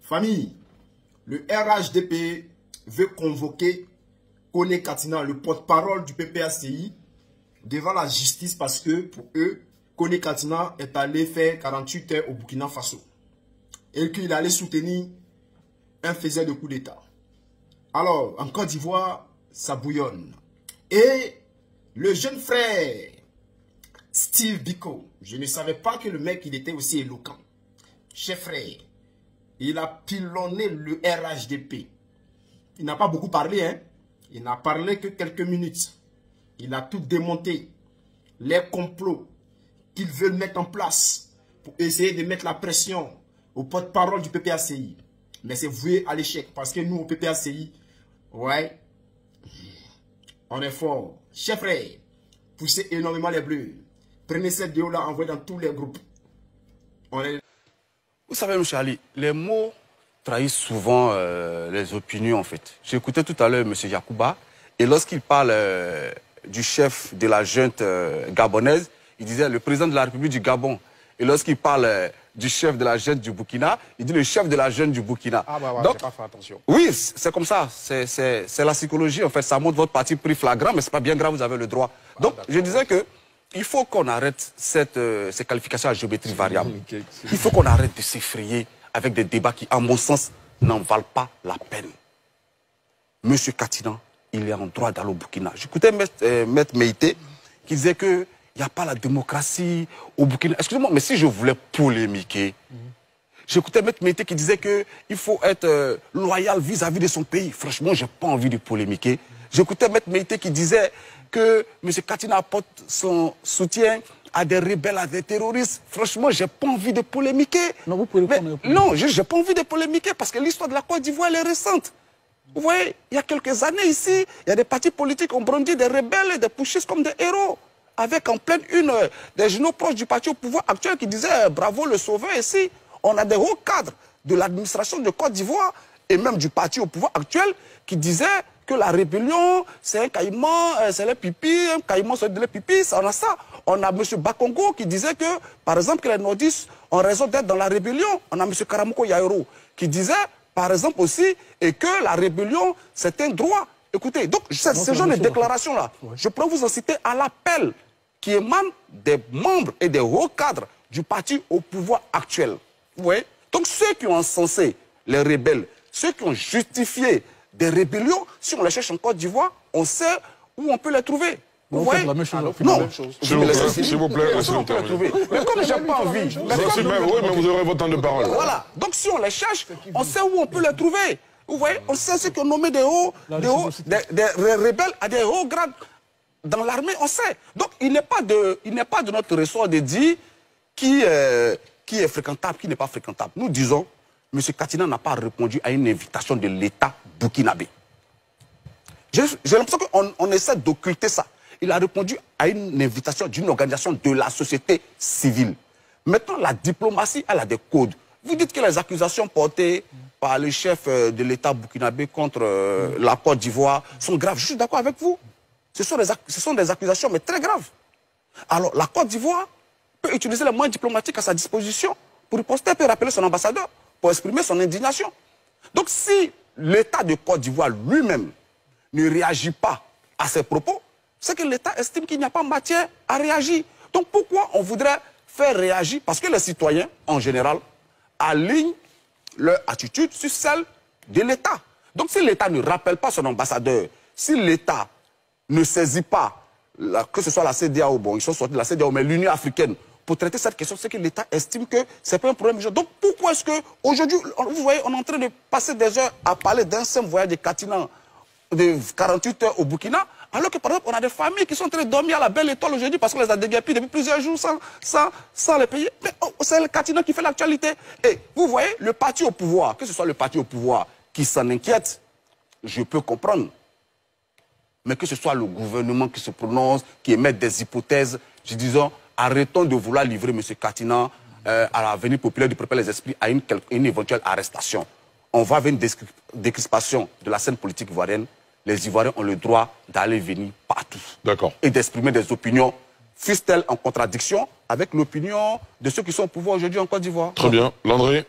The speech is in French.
Famille, le RHDP veut convoquer Kone Katina, le porte-parole du PPACI, devant la justice parce que pour eux, Kone Katina est allé faire 48 heures au Burkina Faso et qu'il allait soutenir un faiseur de coup d'État. Alors, en Côte d'Ivoire, ça bouillonne. Et le jeune frère Steve Biko, je ne savais pas que le mec il était aussi éloquent. Chef frère, il a pilonné le RHDP. Il n'a pas beaucoup parlé, hein. Il n'a parlé que quelques minutes. Il a tout démonté. Les complots qu'ils veulent mettre en place pour essayer de mettre la pression au porte-parole du PPACI. Mais c'est voué à l'échec parce que nous, au PPACI, ouais, on est fort. Chef frère, poussez énormément les bleus. Prenez cette vidéo-là, envoyez dans tous les groupes. Vous savez, M. Ali, les mots trahissent souvent les opinions, en fait. J'écoutais tout à l'heure M. Yacouba, et lorsqu'il parle du chef de la junte gabonaise, il disait le président de la République du Gabon. Et lorsqu'il parle du chef de la junte du Burkina, il dit le chef de la junte du Burkina. Ah bah ouais, donc, j'ai pas fait attention. Oui, c'est comme ça. C'est la psychologie, en fait. Ça montre votre parti pris flagrant, mais c'est pas bien grave, vous avez le droit. Donc, je disais que il faut qu'on arrête ces qualifications à géométrie variable. Il faut qu'on arrête de s'effrayer avec des débats qui, à mon sens, n'en valent pas la peine. Monsieur Katina, il est en droit d'aller au Burkina. J'écoutais Maître Meïté qui disait qu'il n'y a pas la démocratie au Burkina. Excusez-moi, mais si je voulais polémiquer, j'écoutais Maître Meïté qui disait qu'il faut être loyal vis-à-vis de son pays. Franchement, je n'ai pas envie de polémiquer. J'écoutais Maître Meïté qui disait que M. Katina apporte son soutien à des rebelles, à des terroristes. Franchement, je n'ai pas envie de polémiquer. Non, vous pouvez pas. Non, je n'ai pas envie de polémiquer parce que l'histoire de la Côte d'Ivoire, elle est récente. Vous voyez, il y a quelques années ici, il y a des partis politiques qui ont brandi des rebelles et des putschistes comme des héros. Avec en pleine une des journaux proches du parti au pouvoir actuel qui disaient bravo le sauveur ici. On a des hauts cadres de l'administration de Côte d'Ivoire et même du parti au pouvoir actuel qui disaient que la rébellion, c'est un caïman, c'est les pipis, un caïman, c'est les pipis, on a ça. On a M. Bakongo qui disait que, par exemple, que les nordistes ont raison d'être dans la rébellion. On a M. Karamoko Yairo qui disait, par exemple aussi, et que la rébellion, c'est un droit. Écoutez, donc, ce genre de déclaration-là, je pourrais vous en citer à l'appel qui émane des membres et des hauts cadres du parti au pouvoir actuel. Vous voyez? Donc, ceux qui ont encensé les rebelles, ceux qui ont justifié des rébellions, si on les cherche en Côte d'Ivoire, on sait où on peut les trouver. Vous voyez? La même chose, non, s'il vous plaît, laissez-nous terminer. Mais comme j'ai pas envie... Oui, mais vous aurez votre temps de parole. Voilà. Donc si on les cherche, on sait où on peut les trouver. Vous voyez? On sait ce qu'on nommé des rebelles à des hauts grades dans l'armée, on sait. Donc il n'est pas de notre ressort de dire qui est fréquentable, qui n'est pas fréquentable. Nous disons, M. Katina n'a pas répondu à une invitation de l'État burkinabé. J'ai l'impression qu'on essaie d'occulter ça. Il a répondu à une invitation d'une organisation de la société civile. Maintenant, la diplomatie, elle a des codes. Vous dites que les accusations portées par le chef de l'État burkinabé contre la Côte d'Ivoire sont graves. Je suis d'accord avec vous. Ce sont des accusations, mais très graves. Alors, la Côte d'Ivoire peut utiliser les moyens diplomatiques à sa disposition pour riposter, peut rappeler son ambassadeur, pour exprimer son indignation. Donc, si l'État de Côte d'Ivoire lui-même ne réagit pas à ces propos, c'est que l'État estime qu'il n'y a pas matière à réagir. Donc pourquoi on voudrait faire réagir? Parce que les citoyens, en général, alignent leur attitude sur celle de l'État. Donc si l'État ne rappelle pas son ambassadeur, si l'État ne saisit pas, que ce soit la CEDEAO, bon, ils sont sortis de la CEDEAO, mais l'Union africaine, pour traiter cette question, c'est que l'État estime que ce n'est pas un problème. Donc pourquoi est-ce qu'aujourd'hui, vous voyez, on est en train de passer des heures à parler d'un simple voyage de Katina de 48 heures au Burkina, alors que par exemple, on a des familles qui sont en train de dormir à la belle étoile aujourd'hui parce qu'on les a déguerpis depuis plusieurs jours sans les payer. Mais c'est le Katina qui fait l'actualité. Et vous voyez, le parti au pouvoir, que ce soit le parti au pouvoir qui s'en inquiète, je peux comprendre. Mais que ce soit le gouvernement qui se prononce, qui émet des hypothèses, je disons, arrêtons de vouloir livrer M. Katina à l'avenir populaire du peuple les esprits à une éventuelle arrestation. On va vers une décrispation de la scène politique ivoirienne. Les Ivoiriens ont le droit d'aller venir partout. D'accord. Et d'exprimer des opinions, fussent-elles en contradiction avec l'opinion de ceux qui sont au pouvoir aujourd'hui en Côte d'Ivoire. Très bien. Landry?